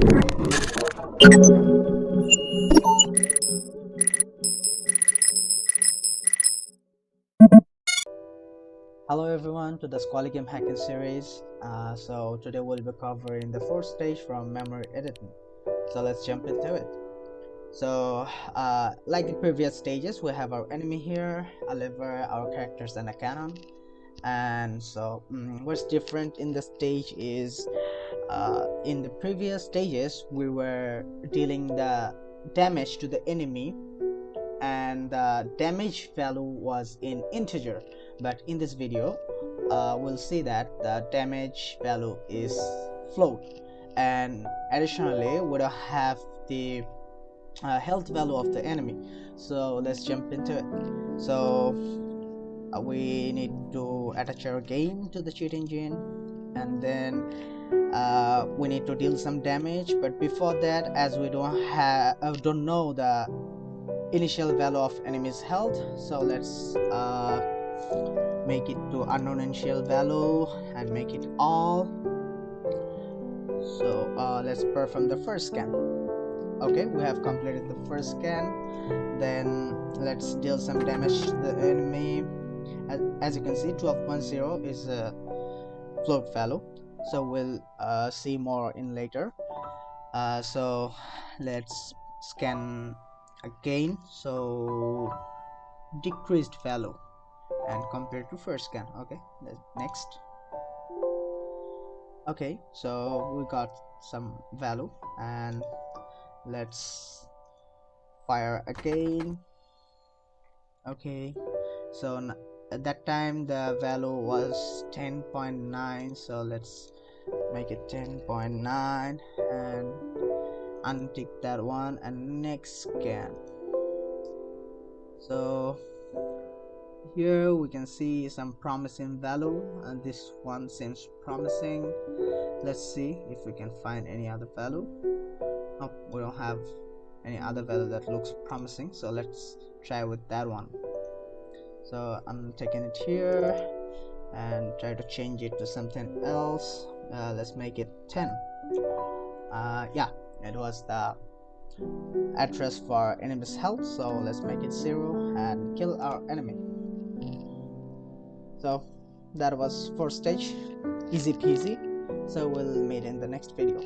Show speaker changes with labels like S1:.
S1: Hello everyone to the Squally game hacking series. So today we'll be covering the fourth stage from memory editing. So let's jump into it. So like the previous stages, we have our enemy here, a lever, our characters, and a cannon. And so what's different in the stage is in the previous stages we were dealing the damage to the enemy, and the damage value was in integer, but in this video we'll see that the damage value is float, and additionally we don't have the health value of the enemy. So let's jump into it. So we need to attach our game to the cheat engine, and then we need to deal some damage. But before that, as we don't know the initial value of enemy's health, so let's make it to unknown initial value and make it all. So let's perform the first scan. Okay, we have completed the first scan. Then let's deal some damage to the enemy. As you can see, 12.0 is a float value, so we'll see more in later. So let's scan again, so decreased value and compared to first scan. Okay, next. Okay, so we got some value, and let's fire again. Okay, so at that time the value was 10.9, so let's make it 10.9 and untick that one, and next scan. So here we can see some promising value, and this one seems promising. Let's see if we can find any other value. Oh, we don't have any other value that looks promising, so let's try with that one. So I'm taking it here and try to change it to something else. Let's make it 10. Yeah, it was the address for enemy's health, so let's make it 0 and kill our enemy. So that was first stage, easy peasy. So we'll meet in the next video.